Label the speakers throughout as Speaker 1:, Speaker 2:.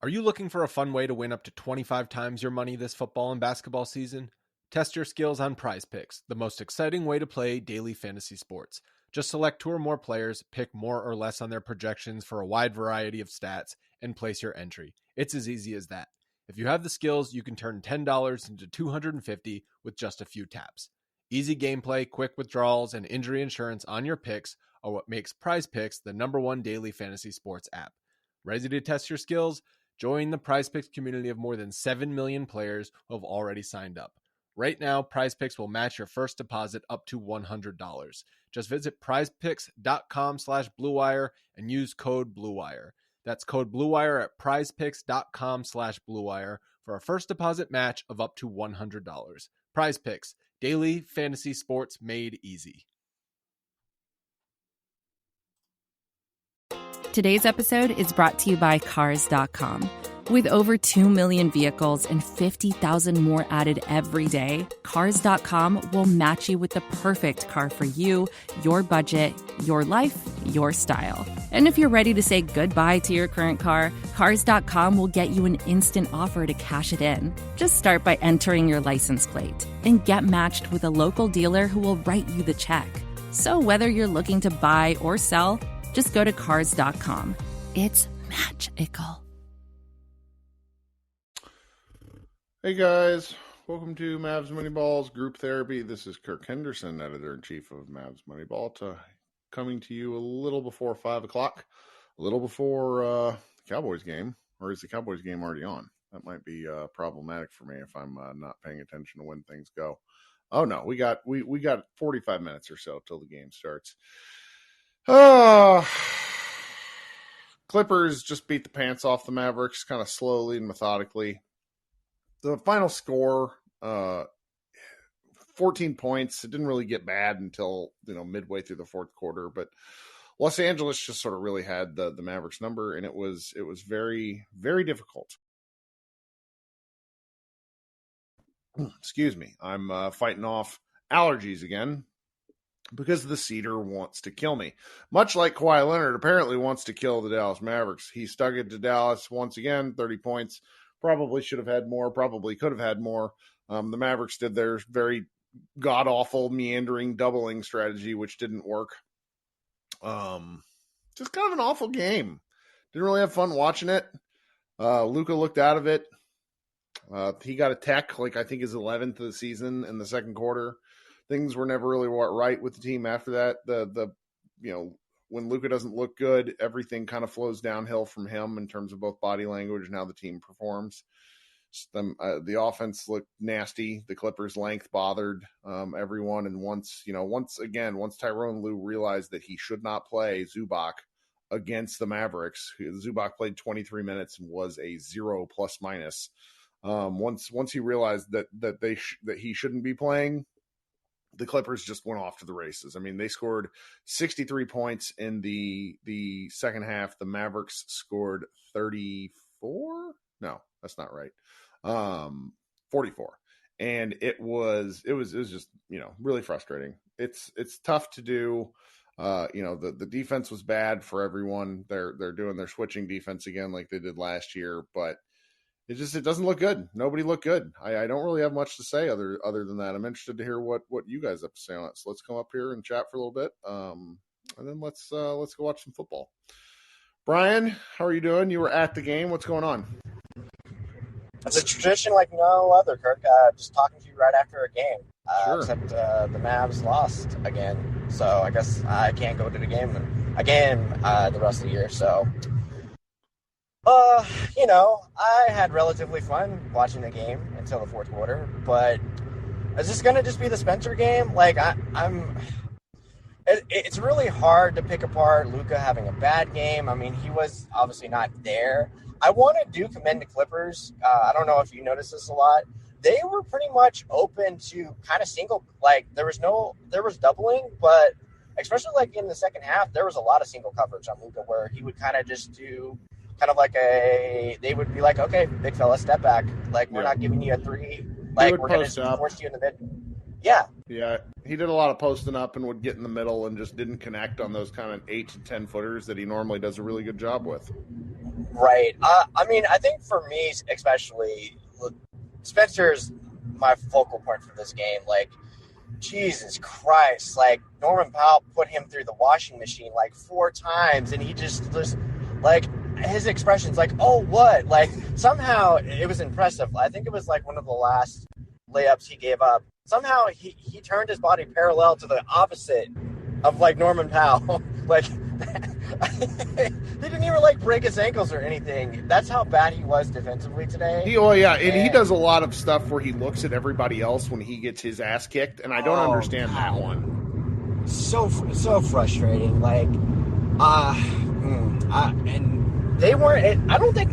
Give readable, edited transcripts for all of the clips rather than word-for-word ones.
Speaker 1: Are you looking for a fun way to win up to 25 times your money this football and basketball season? Test your skills on Prize Picks, the most exciting way to play daily fantasy sports. Just select 2 or more players, pick more or less on their projections for a wide variety of stats, and place your entry. It's as easy as that. If you have the skills, you can turn $10 into $250 with just a few taps. Easy gameplay, quick withdrawals, and injury insurance on your picks are what makes Prize Picks the #1 daily fantasy sports app. Ready to test your skills? Join the Prize Picks community of more than 7 million players who have already signed up. Right now, Prize Picks will match your first deposit up to $100. Just visit prizepicks.com/bluewire and use code BLUEWIRE. That's code BLUEWIRE at prizepicks.com/bluewire for a first deposit match of up to $100. Prize Picks, daily fantasy sports made easy.
Speaker 2: Today's episode is brought to you by Cars.com. With over 2 million vehicles and 50,000 more added every day, Cars.com will match you with the perfect car for you, your budget, your life, your style. And if you're ready to say goodbye to your current car, Cars.com will get you an instant offer to cash it in. Just start by entering your license plate and get matched with a local dealer who will write you the check. So whether you're looking to buy or sell, just go to Cars.com. It's magical.
Speaker 3: Hey guys, welcome to Mavs Moneyball's Group Therapy. This is Kirk Henderson, Editor-in-Chief of Mavs Moneyball, coming to you a little before 5 o'clock, a little before the Cowboys game. Or is the Cowboys game already on? That might be problematic for me if I'm not paying attention to when things go. Oh no, we got 45 minutes or so till the game starts. Clippers just beat the pants off the Mavericks kind of slowly and methodically. The final score, 14 points. It didn't really get bad until, midway through the fourth quarter, but Los Angeles just sort of really had the Mavericks number, and it was very, very difficult. Excuse me. I'm fighting off allergies again because the cedar wants to kill me. Much like Kawhi Leonard apparently wants to kill the Dallas Mavericks. He stuck it to Dallas once again, 30 points. Probably should have had more, probably could have had more. The Mavericks did their very god-awful, meandering doubling strategy, which didn't work. Just kind of an awful game. Didn't really have fun watching it. Luka looked out of it. He got a tech, I think his 11th of the season in the second quarter. Things were never really right with the team after that. When Luka doesn't look good, everything kind of flows downhill from him in terms of both body language and how the team performs. The offense looked nasty. The Clippers' length bothered everyone. And once Tyronn Lue realized that he should not play Zubac against the Mavericks, Zubac played 23 minutes and was a 0 plus minus. Once he realized that he shouldn't be playing, the Clippers just went off to the races. I mean, they scored 63 points in the second half. The Mavericks scored 34? No, that's not right. 44. And it was just, really frustrating. It's tough to do. The defense was bad for everyone. They're doing their switching defense again like they did last year, but it doesn't look good. Nobody looked good. I don't really have much to say other than that. I'm interested to hear what you guys have to say on it. So let's come up here and chat for a little bit. And then let's go watch some football. Brian, how are you doing? You were at the game. What's going on?
Speaker 4: It's a tradition like no other, Kirk. Just talking to you right after a game.
Speaker 3: Sure.
Speaker 4: Except the Mavs lost again. So I guess I can't go to the game the rest of the year. So I had relatively fun watching the game until the fourth quarter, but is this going to just be the Spencer game? It's really hard to pick apart Luka having a bad game. I mean, he was obviously not there. I do commend the Clippers. I don't know if you noticed this a lot. They were pretty much open to kind of single, there was doubling, but especially in the second half, there was a lot of single coverage on Luka where he would kind of just do they would be like, okay, big fella, step back. We're not giving you a three. We're going to force you in the mid. Yeah.
Speaker 3: Yeah. He did a lot of posting up and would get in the middle and just didn't connect on those kind of 8 to 10 footers that he normally does a really good job with.
Speaker 4: Right. I mean, I think for me especially, Spencer's my focal point for this game. Like, Jesus Christ, like Norman Powell put him through the washing machine like 4 times, and he just like his expressions like, oh, what? Like somehow it was impressive. I think it was like one of the last layups he gave up. Somehow he turned his body parallel to the opposite of like Norman Powell. Like he didn't even like break his ankles or anything. That's how bad he was defensively today.
Speaker 3: He does a lot of stuff where he looks at everybody else when he gets his ass kicked, and I don't understand that one.
Speaker 4: So frustrating. Like, and they weren't. I don't think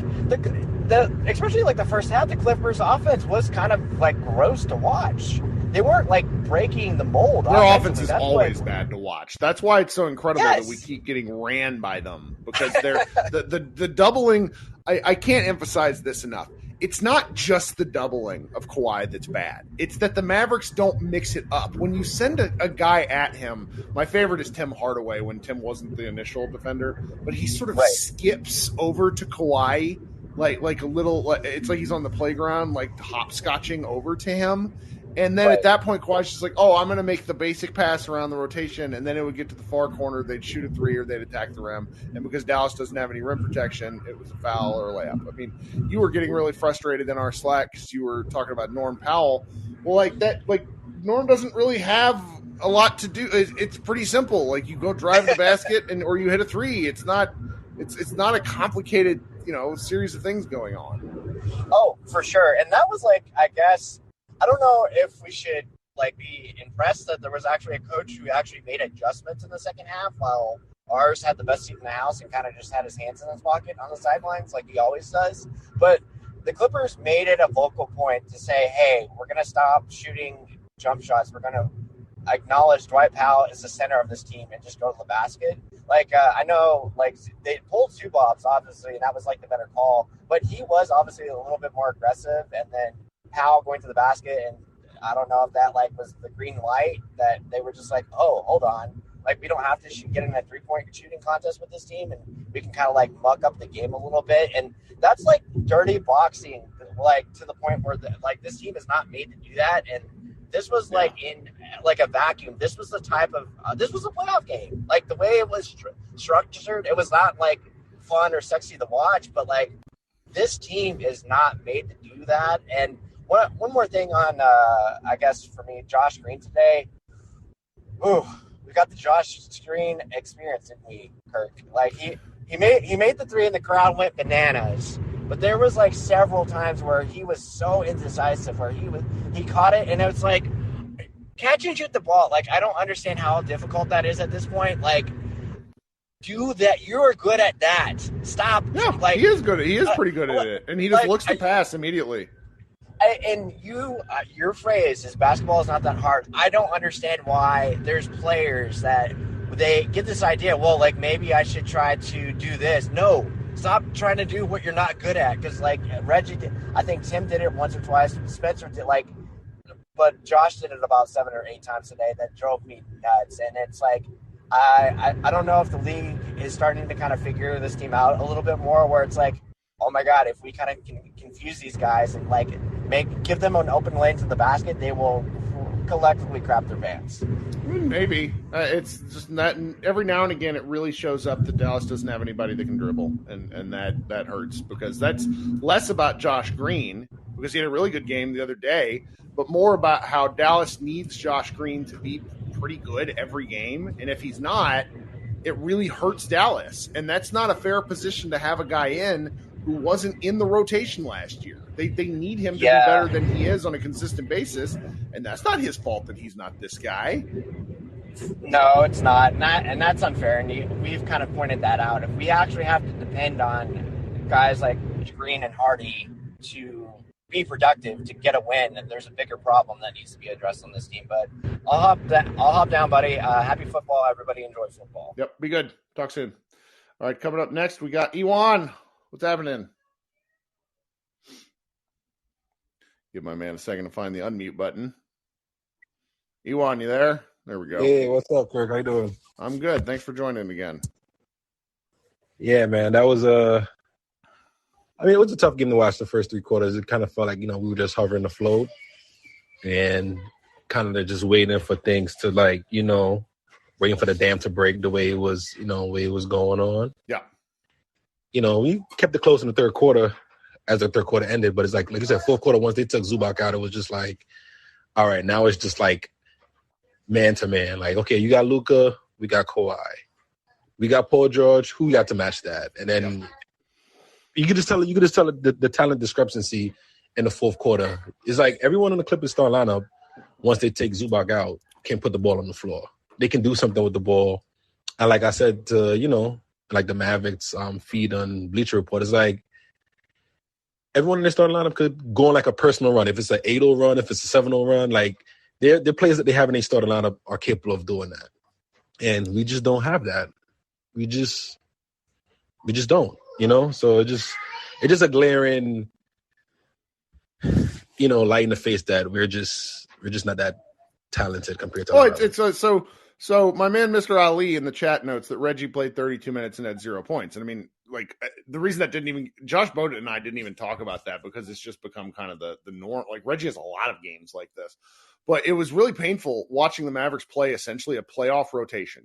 Speaker 4: the especially like the first half, the Clippers' offense was kind of like gross to watch. They weren't like breaking the mold.
Speaker 3: Their offense is always bad to watch. That's why it's so incredible that we keep getting ran by them, because they're the doubling. I can't emphasize this enough. It's not just the doubling of Kawhi that's bad. It's that the Mavericks don't mix it up. When you send a guy at him, my favorite is Tim Hardaway when Tim wasn't the initial defender, but he sort of skips over to Kawhi like a little. It's like he's on the playground, like hopscotching over to him. And then at that point, Kawhi's just like, oh, I'm going to make the basic pass around the rotation, and then it would get to the far corner. They'd shoot a 3 or they'd attack the rim. And because Dallas doesn't have any rim protection, it was a foul or a layup. I mean, you were getting really frustrated in our Slack because you were talking about Norm Powell. Well, Norm doesn't really have a lot to do. It's pretty simple. Like, you go drive the basket or you hit a 3. It's not a complicated, series of things going on.
Speaker 4: Oh, for sure. And that was I guess, I don't know if we should be impressed that there was actually a coach who actually made adjustments in the second half while ours had the best seat in the house and kind of just had his hands in his pocket on the sidelines like he always does. But the Clippers made it a vocal point to say, hey, we're going to stop shooting jump shots. We're going to acknowledge Dwight Powell is the center of this team and just go to the basket. I know they pulled Zubov's obviously, and that was the better call, but he was obviously a little bit more aggressive, and then Powell going to the basket, and I don't know if that was the green light that they were just oh, hold on, we don't have to get in a 3-point shooting contest with this team, and we can kind of muck up the game a little bit. And that's dirty boxing, to the point where this team is not made to do that. And this was in a vacuum. This was the type of this was a playoff game. The way it was structured, it was not fun or sexy to watch, but this team is not made to do that. And one more thing on, I guess for me, Josh Green today. Ooh, we got the Josh Green experience, didn't we, Kirk? He made the 3 and the crowd went bananas. But there was several times where he was so indecisive, where he caught it and it was catch and shoot the ball. I don't understand how difficult that is at this point. Do that. You're good at that. Stop.
Speaker 3: Yeah, he is good. He is pretty good at it, and he just looks to pass immediately.
Speaker 4: And your phrase is basketball is not that hard. I don't understand why there's players that they get this idea. Well, maybe I should try to do this. No, stop trying to do what you're not good at. Because Reggie did, I think Tim did it once or twice. Spencer did but Josh did it about 7 or 8 times today. That drove me nuts. And it's I don't know if the league is starting to kind of figure this team out a little bit more, where it's oh my God, if we kind of can confuse these guys and give them an open lane to the basket, they will collectively crap their pants.
Speaker 3: Maybe. It's just that every now and again it really shows up that Dallas doesn't have anybody that can dribble, and that hurts, because that's less about Josh Green, because he had a really good game the other day, but more about how Dallas needs Josh Green to be pretty good every game, and if he's not, it really hurts Dallas, and that's not a fair position to have a guy in who wasn't in the rotation last year. They need him to be better than he is on a consistent basis, and that's not his fault that he's not this guy.
Speaker 4: No, it's not. And that's unfair, and we've kind of pointed that out. If we actually have to depend on guys like Green and Hardy to be productive, to get a win, then there's a bigger problem that needs to be addressed on this team. But I'll hop down, buddy. Happy football. Everybody enjoy football.
Speaker 3: Yep, be good. Talk soon. All right, coming up next, we got Ewan. What's happening? Give my man a second to find the unmute button. Ewan, you there? There we go.
Speaker 5: Hey, what's up, Kirk? How you doing?
Speaker 3: I'm good. Thanks for joining again.
Speaker 5: Yeah, man, that was I mean, it was a tough game to watch the first 3 quarters. It kind of felt like, we were just hovering the float and kind of just waiting for things to waiting for the dam to break the way it was, way it was going on.
Speaker 3: Yeah.
Speaker 5: We kept it close in the third quarter as the third quarter ended, but it's like you said, fourth quarter, once they took Zubac out, it was just like, all right, now it's just like man to man. Like, okay, you got Luka, we got Kawhi. We got Paul George, who got to match that? And then you could just tell the talent discrepancy in the fourth quarter. It's like everyone in the Clippers star lineup, once they take Zubac out, can put the ball on the floor. They can do something with the ball. And like I said, like the Mavericks feed on Bleacher Report, it's like everyone in their starting lineup could go on like a personal run. If it's an 8-0 run, if it's a 7-0 run, like they're players that they have in their starting lineup are capable of doing that. And we just don't have that. We just don't, So it's just a glaring, light in the face that we're just not that talented compared to.
Speaker 3: Oh, it's so my man Mr. Ali in the chat notes that Reggie played 32 minutes and had 0 points. And I mean, like the reason that Josh Bowden and I didn't even talk about that because it's just become kind of the norm. Like Reggie has a lot of games like this, but it was really painful watching the Mavericks play essentially a playoff rotation.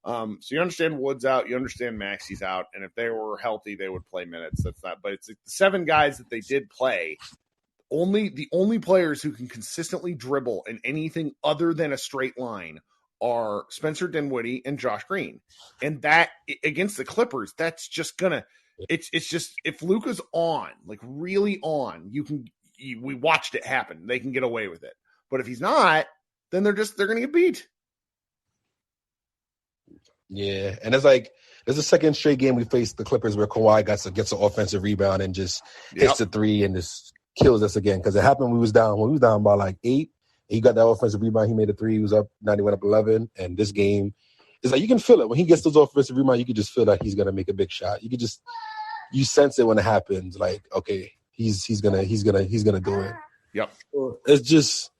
Speaker 3: So you understand Wood's out, you understand Maxi's out, and if they were healthy, they would play minutes. That's not, but it's like the 7 guys that they did play. The only players who can consistently dribble in anything other than a straight line are Spencer Dinwiddie and Josh Green. And that against the Clippers, that's just gonna it's just if Luka's on, like really on, we watched it happen. They can get away with it. But if he's not, then they're gonna get beat.
Speaker 5: Yeah, and it's like there's a second straight game we faced the Clippers where Kawhi gets an offensive rebound and just hits the 3 and just kills us again. Because it happened when we was down by like 8. He got that offensive rebound. He made a 3. He was up 9. He went up 11. And this game, it's like you can feel it when he gets those offensive rebounds. You can just feel that he's gonna make a big shot. You sense it when it happens. Like, okay, he's gonna do it.
Speaker 3: Yep.
Speaker 5: So it's just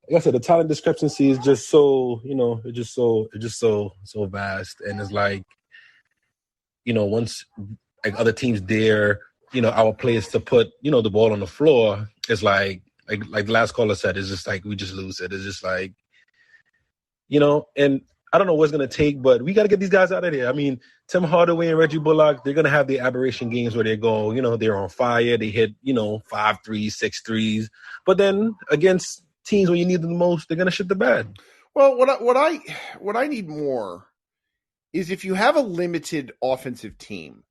Speaker 5: like I said, the talent discrepancy is just so it's just so vast. And it's like once like other teams dare our players to put the ball on the floor, it's like the last caller said, it's just like we just lose it. It's just like, and I don't know what's going to take, but we got to get these guys out of there. I mean, Tim Hardaway and Reggie Bullock, they're going to have the aberration games where they go, they're on fire. They hit, 5 threes, 6 threes. But then against teams when you need them the most, they're going to shit the bed.
Speaker 3: Well, what I need more is if you have a limited offensive team,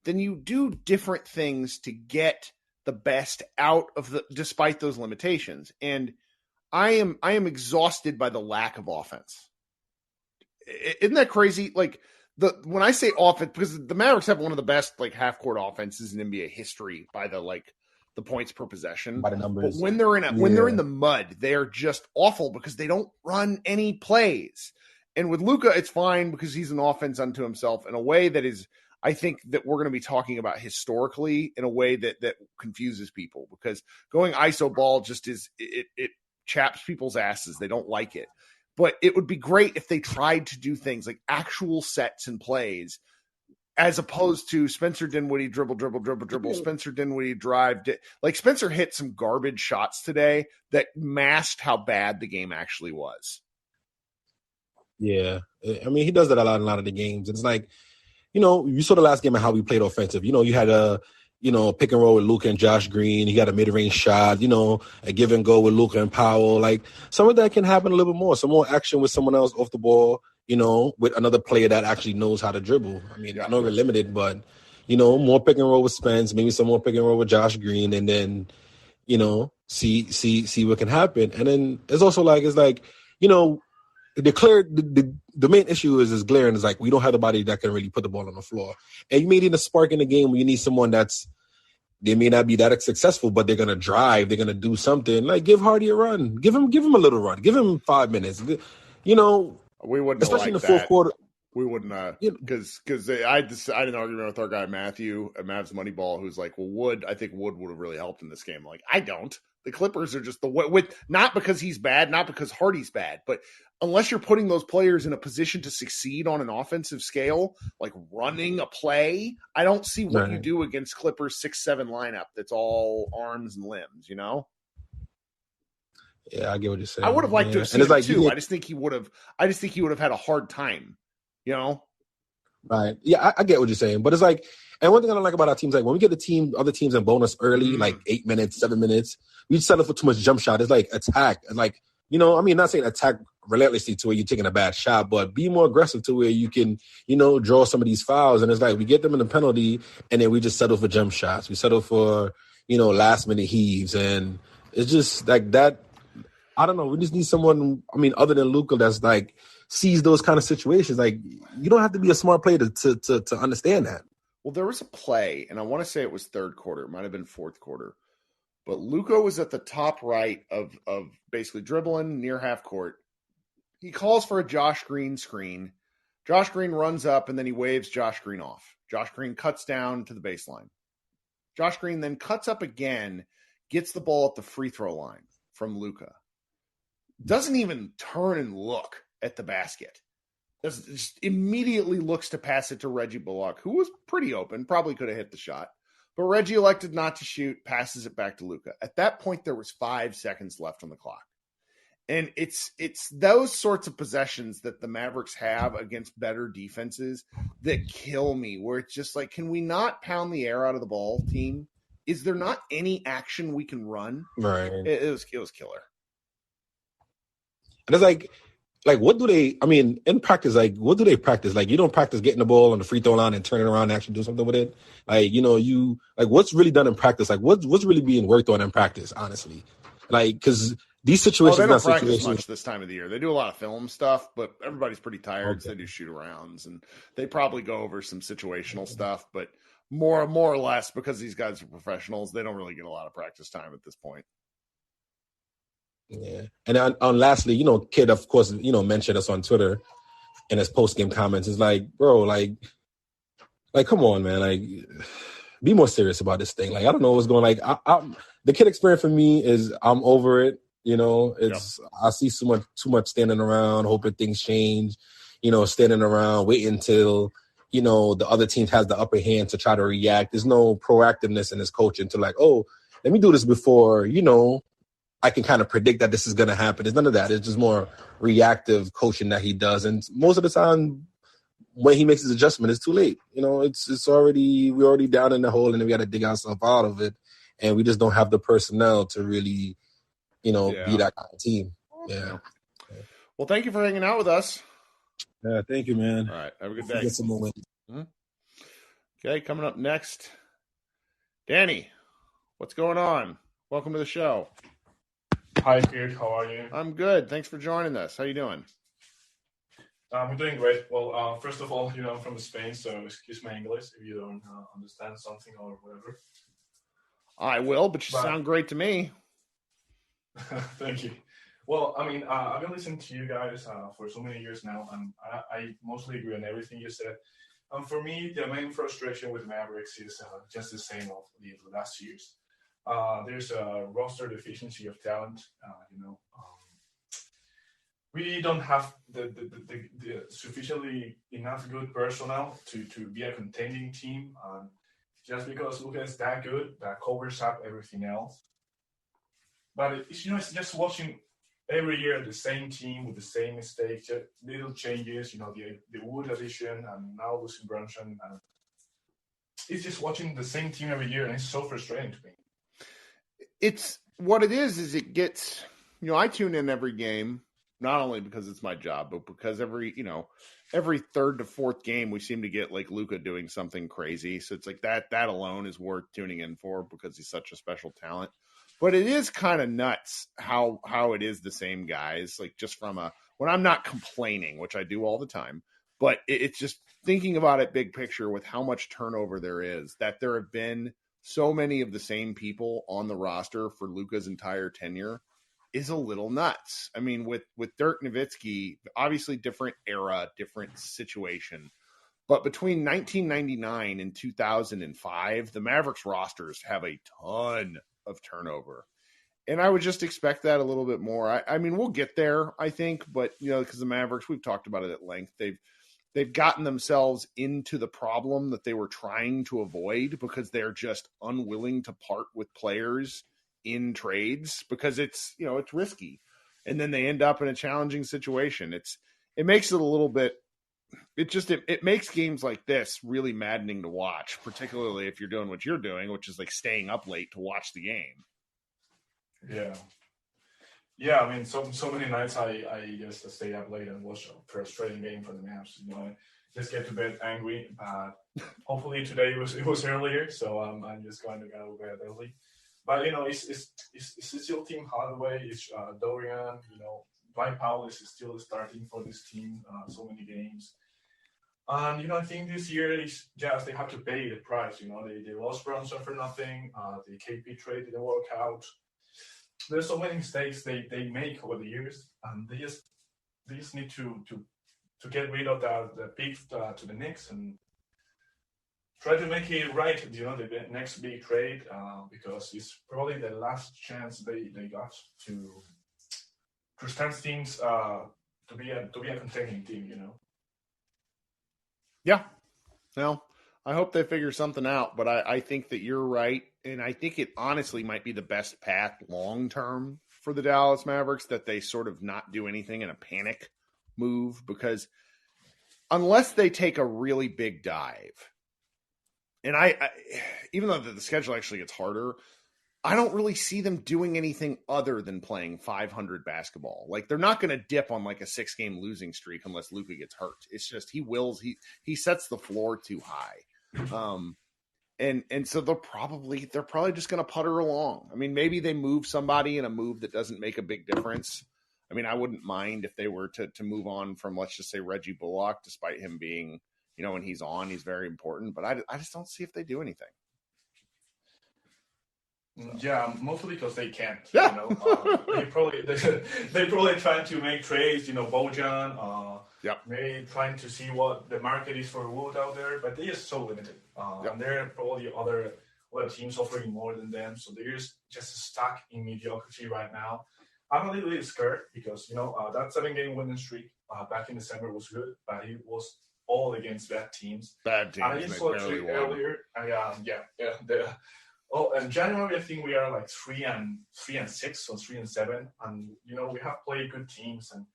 Speaker 3: then you do different things to get the best out of despite those limitations. And I am exhausted by the lack of offense. Isn't that crazy? Like when I say offense, because the Mavericks have one of the best like half court offenses in NBA history by the points per possession,
Speaker 5: by the numbers.
Speaker 3: But when they're in the mud, they're just awful because they don't run any plays. And with Luka, it's fine because he's an offense unto himself in a way that is, I think that we're going to be talking about historically in a way that confuses people, because going ISO ball just it chaps people's asses. They don't like it. But it would be great if they tried to do things like actual sets and plays as opposed to Spencer Dinwiddie dribble, Spencer Dinwiddie drive. Like Spencer hit some garbage shots today that masked how bad the game actually was.
Speaker 5: Yeah. I mean, he does that a lot in a lot of the games. It's like, you saw the last game and how we played offensive. You had a pick and roll with Luka and Josh Green. You got a mid-range shot, a give and go with Luka and Powell. Like some of that can happen a little bit more. Some more action with someone else off the ball, with another player that actually knows how to dribble. I mean, I know we're limited, but, more pick and roll with Spence, maybe some more pick and roll with Josh Green, and then, see what can happen. And then it's also like, the main issue is glaring. Is like we don't have the body that can really put the ball on the floor, and you may need a spark in the game when you need someone they may not be that successful, but they're gonna drive, they're gonna do something. Like give Hardy a run, give him a little run, give him 5 minutes. We wouldn't,
Speaker 3: especially
Speaker 5: in the
Speaker 3: that.
Speaker 5: fourth quarter.
Speaker 3: We wouldn't, because I had an argument with our guy Matthew at Mavs Moneyball, who's like, well, I think Wood would have really helped in this game. Like, I don't. The Clippers are just not because he's bad, not because Hardy's bad, but unless you're putting those players in a position to succeed on an offensive scale, like running a play, I don't see what you do against Clippers 6-7 lineup that's all arms and limbs, you know?
Speaker 5: Yeah, I get what you're saying.
Speaker 3: I would have liked to have seen it too. I just think he would have had a hard time, you know?
Speaker 5: Right. Yeah, I get what you're saying. But it's like, and one thing I don't like about our teams, like when we get other teams in bonus early, like 8 minutes, 7 minutes, we settle for too much jump shot. It's like attack. And like, you know, I mean, not saying attack relentlessly to where you're taking a bad shot, but be more aggressive to where you can, you know, draw some of these fouls. And it's like we get them in the penalty and then we just settle for jump shots. We settle for, you know, last minute heaves. And it's just like that. I don't know. We just need someone, I mean, other than Luka, that's like sees those kind of situations. Like, you don't have to be a smart player to understand that.
Speaker 3: Well, there was a play, and I want to say it was third quarter. It might have been fourth quarter. But Luka was at the top right of basically dribbling near half court. He calls for a Josh Green screen. Josh Green runs up, and then he waves Josh Green off. Josh Green cuts down to the baseline. Josh Green then cuts up again, gets the ball at the free throw line from Luka. Doesn't even turn and look at the basket. Just immediately looks to pass it to Reggie Bullock, who was pretty open, probably could have hit the shot. But Reggie elected not to shoot, passes it back to Luka. At that point, there was 5 seconds left on the clock. And it's those sorts of possessions that the Mavericks have against better defenses that kill me, where it's just like, can we not pound the air out of the ball, team? Is there not any action we can run?
Speaker 5: Right.
Speaker 3: It was killer.
Speaker 5: And it's like what do they, I mean, in practice, like, what do they practice? Like, you don't practice getting the ball on the free throw line and turning around and actually do something with it. Like, you know, what's really done in practice? Like, what's really being worked on in practice, honestly? Like, because these situations,
Speaker 3: they don't practice much this time of the year. They do a lot of film stuff, but everybody's pretty tired, so they do shoot-arounds, and they probably go over some situational stuff, but more or less, because these guys are professionals, they don't really get a lot of practice time at this point.
Speaker 5: Yeah. And on lastly, you know, Kid, of course, you know, mentioned us on Twitter in his post-game comments. It's like, bro, like, come on, man. Like, be more serious about this thing. Like, I don't know what's going on. The Kid experience for me is I'm over it. You know, I see too much standing around, hoping things change, you know, standing around, waiting until, you know, the other team has the upper hand to try to react. There's no proactiveness in his coaching to like, oh, let me do this before, you know, I can kind of predict that this is going to happen. It's none of that. It's just more reactive coaching that he does. And most of the time when he makes his adjustment, it's too late. You know, we're already down in the hole and then we got to dig ourselves out of it. And we just don't have the personnel to really, you know, be that kind of team. Yeah.
Speaker 3: Well, thank you for hanging out with us.
Speaker 5: Yeah. Thank you, man.
Speaker 3: All right. Have a good day.
Speaker 5: Get some more wins.
Speaker 3: Okay. Coming up next, Danny, what's going on? Welcome to the show.
Speaker 6: Hi, Kid. How are you?
Speaker 3: I'm good. Thanks for joining us. How you doing?
Speaker 6: I'm doing great. Well, first of all, you know, I'm from Spain, so excuse my English if you don't understand something or whatever.
Speaker 3: I will, but you sound great to me.
Speaker 6: Thank you. Well, I mean, I've been listening to you guys for so many years now, and I mostly agree on everything you said. For me, the main frustration with Mavericks is just the same of the last years. There's a roster deficiency of talent. We don't have the sufficiently enough good personnel to be a contending team. Just because Luka is that good, that covers up everything else. But it's just watching every year the same team with the same mistakes, just little changes. You know, the Wood addition and now losing Brunson. And it's just watching the same team every year, and it's so frustrating to me.
Speaker 3: It's what it is it gets, you know, I tune in every game, not only because it's my job, but because every third to fourth game, we seem to get like Luka doing something crazy. So it's like that alone is worth tuning in for because he's such a special talent. But it is kind of nuts how it is the same guys, like just from when I'm not complaining, which I do all the time, but it's just thinking about it big picture with how much turnover there is, that there have been so many of the same people on the roster for Luka's entire tenure. is a little nuts. I mean, with Dirk Nowitzki, obviously different era, different situation. But between 1999 and 2005, the Mavericks rosters have a ton of turnover. And I would just expect that a little bit more. I mean, we'll get there, I think, but because the Mavericks, we've talked about it at length. They've gotten themselves into the problem that they were trying to avoid because they're just unwilling to part with players in trades because it's risky. And then they end up in a challenging situation. It makes it a little bit, it makes games like this really maddening to watch, particularly if you're doing what you're doing, which is like staying up late to watch the game.
Speaker 6: Yeah. I mean, so many nights I just stay up late and watch a frustrating game for the Mavs. Just get to bed angry. But hopefully today it was earlier, so I'm just going to go to bed early. But it's still Team Hardaway. It's Dorian. Dwight Powell is still starting for this team. So many games. And I think this year is just they have to pay the price. They lost Brunson for nothing. The KP trade didn't work out. There's so many mistakes they make over the years, and they just need to get rid of the pick to the Knicks and try to make it right. The next big trade because it's probably the last chance they got to start things to be a contending team.
Speaker 3: Yeah. Well, I hope they figure something out, but I think that you're right. And I think it honestly might be the best path long-term for the Dallas Mavericks that they sort of not do anything in a panic move, because unless they take a really big dive, and I even though the schedule actually gets harder, I don't really see them doing anything other than playing 500 basketball. Like, they're not going to dip on like a 6-game losing streak unless Luka gets hurt. It's just he sets the floor too high. And so they're probably just going to putter along. I mean, maybe they move somebody in a move that doesn't make a big difference. I mean, I wouldn't mind if they were to move on from, let's just say, Reggie Bullock, despite him being, when he's on, he's very important. But I just don't see if they do anything.
Speaker 6: So. Yeah, mostly because they can't.
Speaker 3: Yeah.
Speaker 6: They probably trying to make trades. Bojan.
Speaker 3: Yep.
Speaker 6: Maybe trying to see what the market is for wood out there, but they're just so limited.
Speaker 3: Yep.
Speaker 6: And there are probably other teams offering more than them, so they're just stuck in mediocrity right now. I'm a little bit scared because that 7-game winning streak back in December was good, but it was all against bad teams.
Speaker 3: Bad teams.
Speaker 6: And I just saw a tweet earlier. In January I think we are like 3-6 or 3-7, and we have played good teams. And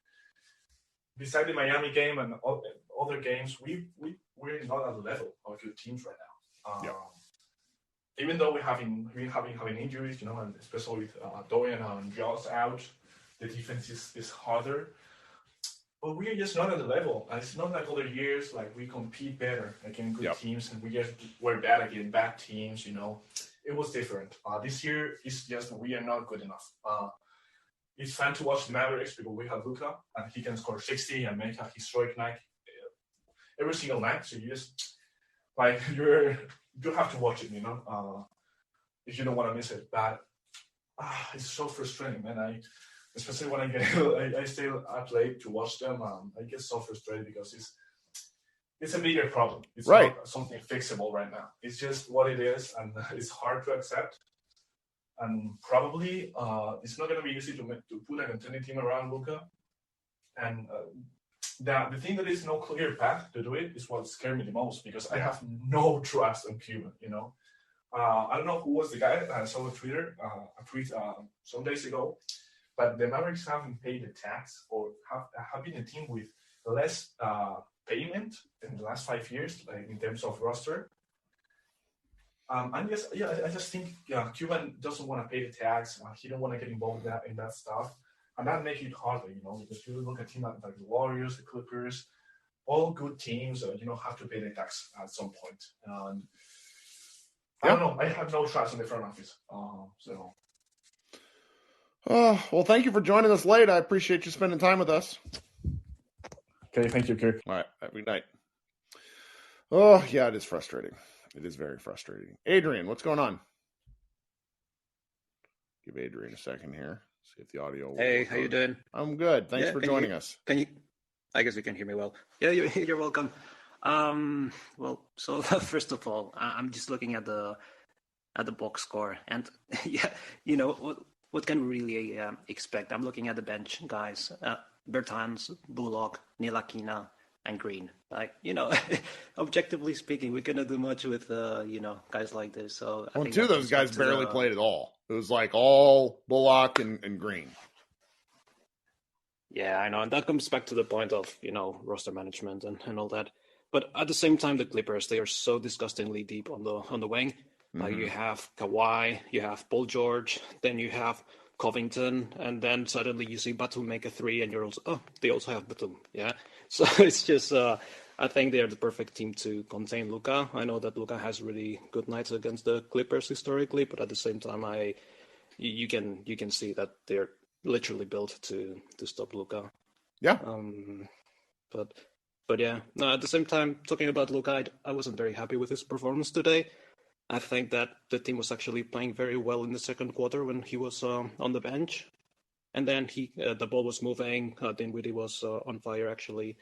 Speaker 6: beside the Miami game and other games, we're not at the level of good teams right now. Even though we're having injuries, and especially with Dorian and Jaws out, the defense is harder. But we are just not at the level. And it's not like other years, like we compete better against good teams, and we're bad against bad teams. It was different. This year, it's just we are not good enough. It's fun to watch the Mavericks because we have Luka, and he can score 60 and make a historic night every single night. So you just you have to watch it, if you don't want to miss it. But it's so frustrating, man. Especially when I stay up late to watch them. I get so frustrated because it's a bigger problem. It's not something fixable right now. It's just what it is, and it's hard to accept. And probably it's not going to be easy to put a contending team around Luka. And the thing that is no clear path to do it is what scared me the most, because I have no trust in Cuban. I don't know who was the guy. I saw on Twitter a tweet some days ago, but the Mavericks haven't paid the tax or have been a team with less payment in the last 5 years, like in terms of roster. I just think Cuban doesn't want to pay the tax. He don't want to get involved in that stuff, and that makes it harder, because you look at teams like the Warriors, the Clippers, all good teams, have to pay the tax at some point. And I don't know. I have no trust in the front office.
Speaker 3: Well, thank you for joining us late. I appreciate you spending time with us.
Speaker 6: Okay, thank you, Kirk.
Speaker 3: All right, have a good night. Oh, yeah, it is frustrating. It is very frustrating. Adrian, what's going on? Give Adrian a second here. See if the audio will
Speaker 7: Hey,
Speaker 3: work
Speaker 7: how you
Speaker 3: on.
Speaker 7: doing?
Speaker 3: I'm good. Thanks for joining us.
Speaker 7: Can you? I guess you can hear me well. Yeah, you're welcome. Well, so first of all, I'm just looking at the box score, and yeah, what can we really expect? I'm looking at the bench guys: Bertans, Bullock, Nilakina, and Green. Like, objectively speaking, we cannot do much with guys like this. So I think
Speaker 3: Two of those guys barely played at all. It was like all Bullock and Green.
Speaker 7: Yeah, I know, and that comes back to the point of roster management and all that. But at the same time, the Clippers, they are so disgustingly deep on the wing. Like, you have Kawhi, you have Paul George, then you have Covington, and then suddenly you see Batum make a three, and they also have Batum. Yeah, so it's just I think they are the perfect team to contain Luka. I know that Luka has really good nights against the Clippers historically, but at the same time, you can see that they're literally built to stop Luka.
Speaker 3: Yeah.
Speaker 7: But yeah, no, at the same time, talking about Luka, I wasn't very happy with his performance today. I think that the team was actually playing very well in the second quarter when he was on the bench. And then the ball was moving, Dinwiddie was on fire actually.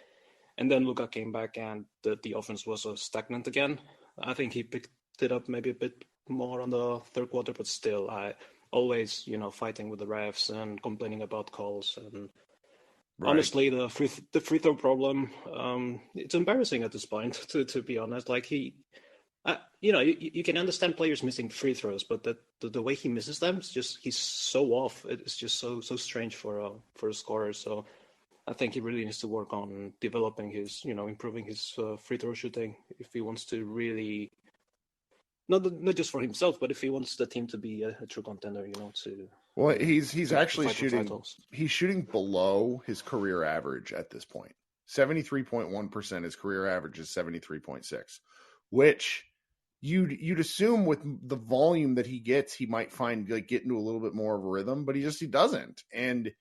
Speaker 7: And then Luka came back and the offense was stagnant again. I think he picked it up maybe a bit more on the third quarter, but still, I always, fighting with the refs and complaining about calls. And honestly, the free throw problem, it's embarrassing at this point, to be honest. Like, you can understand players missing free throws, but the way he misses them, he's so off. It's just so strange for a scorer. So I think he really needs to work on developing improving his free throw shooting if he wants to really, not just for himself, but if he wants the team to be a true contender, to.
Speaker 3: Well, he's actually shooting.
Speaker 7: Titles.
Speaker 3: He's shooting below his career average at this point. 73.1%. His career average is 73.6, which you'd assume with the volume that he gets, he might find get into a little bit more of a rhythm, but he doesn't. And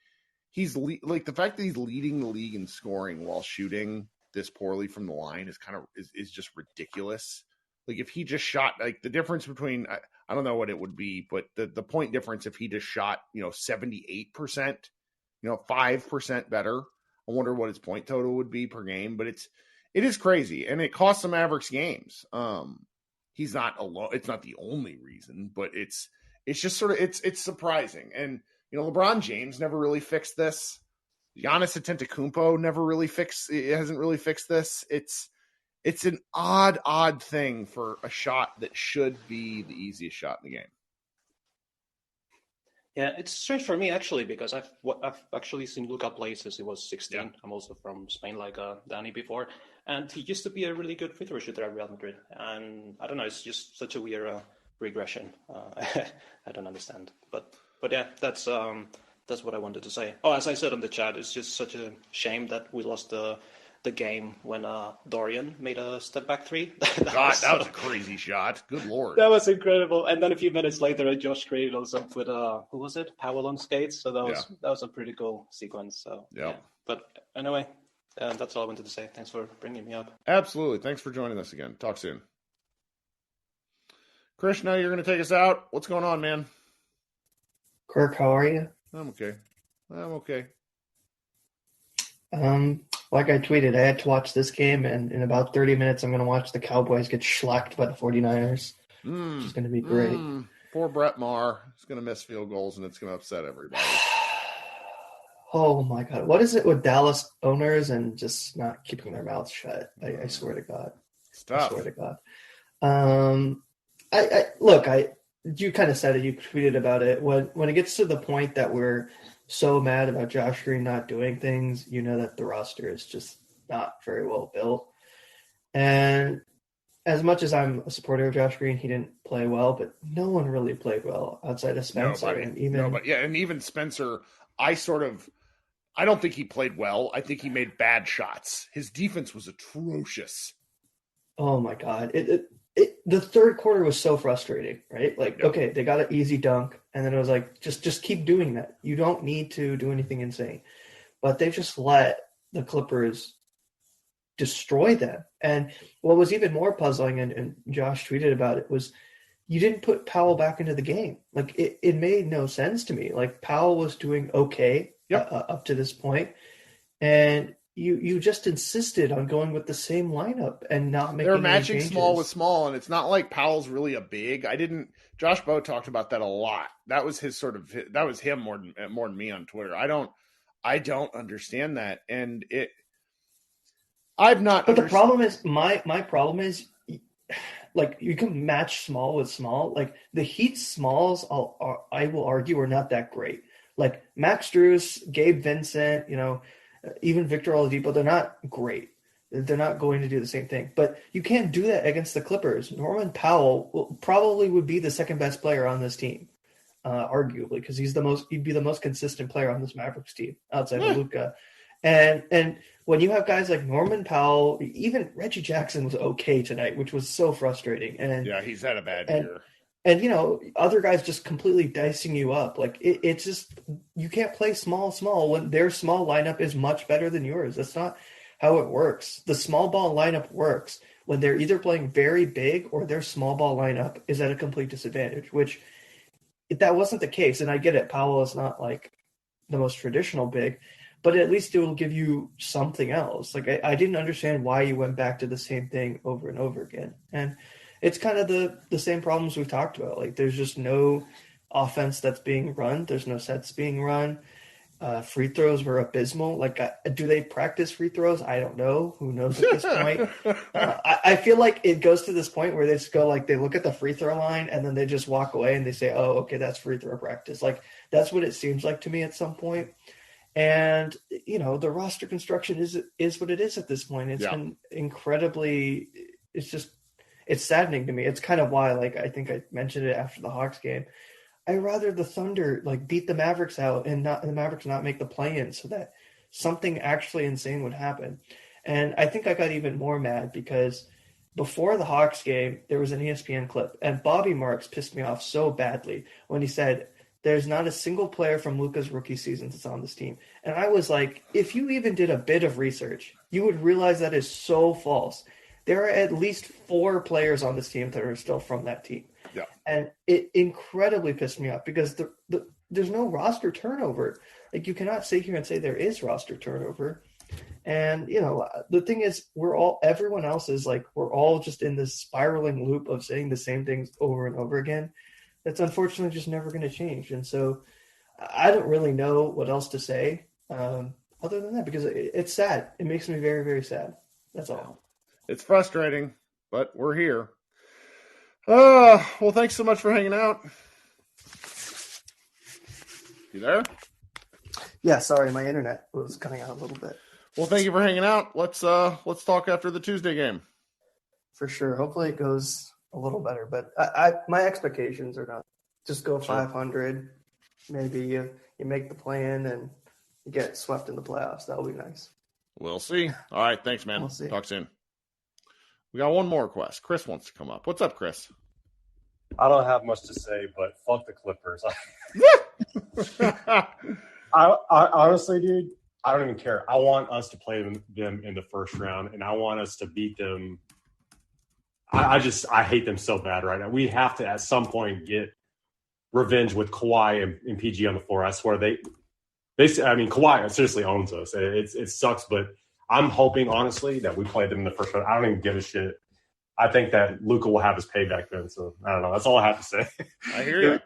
Speaker 3: he's like, the fact that he's leading the league in scoring while shooting this poorly from the line is just ridiculous. Like, if he just shot, like, the difference between, I don't know what it would be, but the point difference, if he just shot, 78%, 5% better, I wonder what his point total would be per game. But it is crazy, and it costs the Mavericks games. He's not alone. It's not the only reason, but it's just sort of, it's surprising. And, LeBron James never really fixed this. Giannis Antetokounmpo hasn't really fixed this. It's an odd thing for a shot that should be the easiest shot in the game.
Speaker 7: Yeah, it's strange for me actually, because I've actually seen Luka play since he was 16.
Speaker 3: Yeah.
Speaker 7: I'm also from Spain, like Danny before, and he used to be a really good free throw shooter at Real Madrid. And I don't know, it's just such a weird regression. I don't understand, but yeah, that's what I wanted to say. Oh, as I said on the chat, it's just such a shame that we lost the game when Dorian made a step back three.
Speaker 3: that was a crazy shot. Good Lord.
Speaker 7: That was incredible. And then a few minutes later, Josh Green also put who was it? Powell on skates. So that was a pretty cool sequence. So yeah. But anyway, that's all I wanted to say. Thanks for bringing me up.
Speaker 3: Absolutely. Thanks for joining us again. Talk soon. Krishna, you're going to take us out. What's going on, man?
Speaker 8: Kirk, how are you?
Speaker 3: I'm okay.
Speaker 8: Like I tweeted, I had to watch this game, and in about 30 minutes, I'm going to watch the Cowboys get shellacked by the 49ers, which is going to be great.
Speaker 3: Poor Brett Maher. He's going to miss field goals, and it's going to upset everybody.
Speaker 8: Oh, my God. What is it with Dallas owners and just not keeping their mouths shut? I swear to God.
Speaker 3: Stop.
Speaker 8: I swear to God. You kind of said it. You tweeted about it. When it gets to the point that we're so mad about Josh Green not doing things, that the roster is just not very well built. And as much as I'm a supporter of Josh Green, he didn't play well, but no one really played well outside of Spencer.
Speaker 3: Nobody. And even Spencer, I don't think he played well. I think he made bad shots. His defense was atrocious.
Speaker 8: Oh my God. The third quarter was so frustrating, right? Like, okay, they got an easy dunk, and then it was like, just keep doing that. You don't need to do anything insane. But they just let the Clippers destroy them. And what was even more puzzling, and Josh tweeted about it, was you didn't put Powell back into the game. Like it made no sense to me. Like Powell was doing okay up to this point, and you just insisted on going with the same lineup and not making.
Speaker 3: They're matching
Speaker 8: any changes.
Speaker 3: small with small, and it's not like Powell's really a big. Josh Bowe talked about that a lot. That was that was him more than me on Twitter. I don't understand that, and I've not.
Speaker 8: But the problem is my problem is, like, you can match small with small. Like the Heat's smalls, I will argue, are not that great. Like Max Strus, Gabe Vincent, even Victor Oladipo, they're not great. They're not going to do the same thing. But you can't do that against the Clippers. Norman Powell probably would be the second best player on this team, arguably, because he'd be the most consistent player on this Mavericks team outside of Luka. And when you have guys like Norman Powell, even Reggie Jackson was okay tonight, which was so frustrating. And
Speaker 3: yeah, he's had a bad year.
Speaker 8: And, other guys just completely dicing you up. Like, it's just – you can't play small when their small lineup is much better than yours. That's not how it works. The small ball lineup works when they're either playing very big or their small ball lineup is at a complete disadvantage, which that wasn't the case. And I get it. Powell is not, like, the most traditional big, but at least it will give you something else. Like, I didn't understand why you went back to the same thing over and over again. And – it's kind of the same problems we've talked about. Like, there's just no offense that's being run. There's no sets being run. Free throws were abysmal. Like, do they practice free throws? I don't know. Who knows at this point? I feel like it goes to this point where they just go, like, they look at the free throw line and then they just walk away and they say, oh, okay, that's free throw practice. Like, that's what it seems like to me at some point. And, the roster construction is what it is at this point. It's been incredibly – it's saddening to me. It's kind of why, like, I think I mentioned it after the Hawks game. I'd rather the Thunder, like, beat the Mavericks out and the Mavericks not make the play-in so that something actually insane would happen. And I think I got even more mad because before the Hawks game, there was an ESPN clip, and Bobby Marks pissed me off so badly when he said, there's not a single player from Luka's rookie season that's on this team. And I was like, if you even did a bit of research, you would realize that is so false. There are at least 4 players on this team that are still from that team.
Speaker 3: Yeah. And
Speaker 8: it incredibly pissed me off because there's no roster turnover. Like, you cannot sit here and say there is roster turnover. And, the thing is, everyone else is like, we're all just in this spiraling loop of saying the same things over and over again. That's unfortunately just never going to change. And so I don't really know what else to say other than that, because it's sad. It makes me very, very sad. That's all.
Speaker 3: It's frustrating, but we're here. Well, thanks so much for hanging out. You there?
Speaker 8: Yeah, sorry, my internet was cutting out a little bit.
Speaker 3: Well, thank you for hanging out. Let's talk after the Tuesday game.
Speaker 8: For sure. Hopefully it goes a little better, but my expectations are not just go 500. Maybe you make the plan and you get swept in the playoffs. That'll be nice.
Speaker 3: We'll see. All right, thanks, man.
Speaker 8: We'll see.
Speaker 3: Talk soon. We got one more request. Chris wants to come up. What's up, Chris?
Speaker 9: I don't have much to say, but fuck the Clippers. I honestly, dude, I don't even care. I want us to play them in the first round, and I want us to beat them. I hate them so bad right now. We have to, at some point, get revenge with Kawhi and PG on the floor. I swear Kawhi seriously owns us. It sucks, but I'm hoping, honestly, that we play them in the first round. I don't even give a shit. I think that Luka will have his payback then. So, I don't know. That's all I have to say.
Speaker 3: I hear you.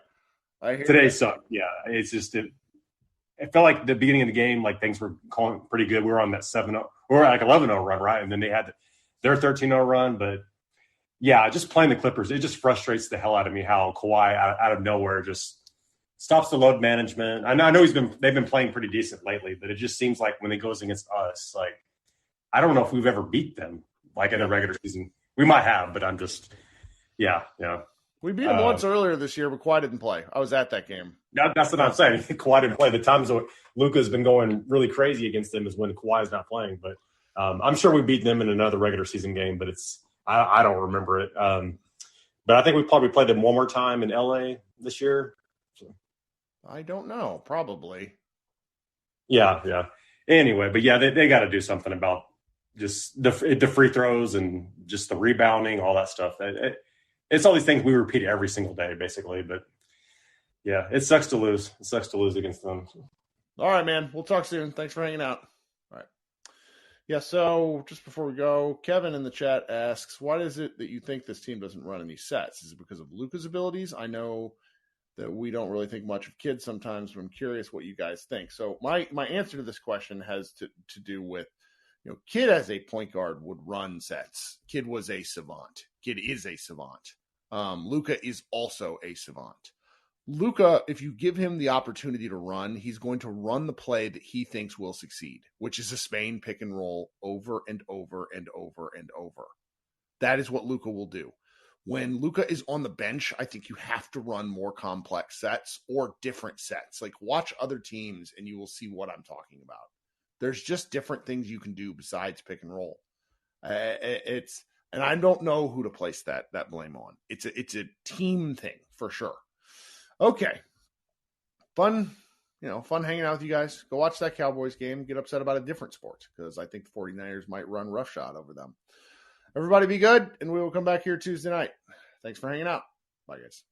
Speaker 9: Today sucked. Yeah, it's just it felt like the beginning of the game, like things were going pretty good. We were on that 7-0 or like 11-0 run, right? And then they had their 13-0 run. But, yeah, just playing the Clippers, it just frustrates the hell out of me how Kawhi out of nowhere just stops the load management. I know they've been playing pretty decent lately, but it just seems like when it goes against us, like, I don't know if we've ever beat them, like, in a regular season. We might have, but I'm just, yeah.
Speaker 3: We beat them once earlier this year, but Kawhi didn't play. I was at that game.
Speaker 9: That's what I'm saying. Kawhi didn't play. The times Luka's been going really crazy against them is when Kawhi's not playing. But I'm sure we beat them in another regular season game, but I don't remember it. But I think we probably played them one more time in LA this year. So.
Speaker 3: I don't know. Probably.
Speaker 9: Yeah. Anyway, but yeah, they got to do something about just the free throws and just the rebounding, all that stuff. It it's all these things we repeat every single day, basically. But yeah, it sucks to lose. It sucks to lose against them.
Speaker 3: All right, man. We'll talk soon. Thanks for hanging out. All right. Yeah, so just before we go, Kevin in the chat asks, why is it that you think this team doesn't run any sets? Is it because of Luka's abilities? I know that we don't really think much of Kidd sometimes, but I'm curious what you guys think. So my answer to this question has to do with, Kidd as a point guard would run sets. Kidd was a savant. Kidd is a savant. Luka is also a savant. Luka, if you give him the opportunity to run, he's going to run the play that he thinks will succeed, which is a Spain pick and roll over and over and over and over. That is what Luka will do. When Luka is on the bench, I think you have to run more complex sets or different sets. Like, watch other teams and you will see what I'm talking about. There's just different things you can do besides pick and roll. And I don't know who to place that blame on. It's a team thing for sure. Okay. Fun hanging out with you guys. Go watch that Cowboys game. Get upset about a different sport because I think the 49ers might run roughshod over them. Everybody be good, and we will come back here Tuesday night. Thanks for hanging out. Bye, guys.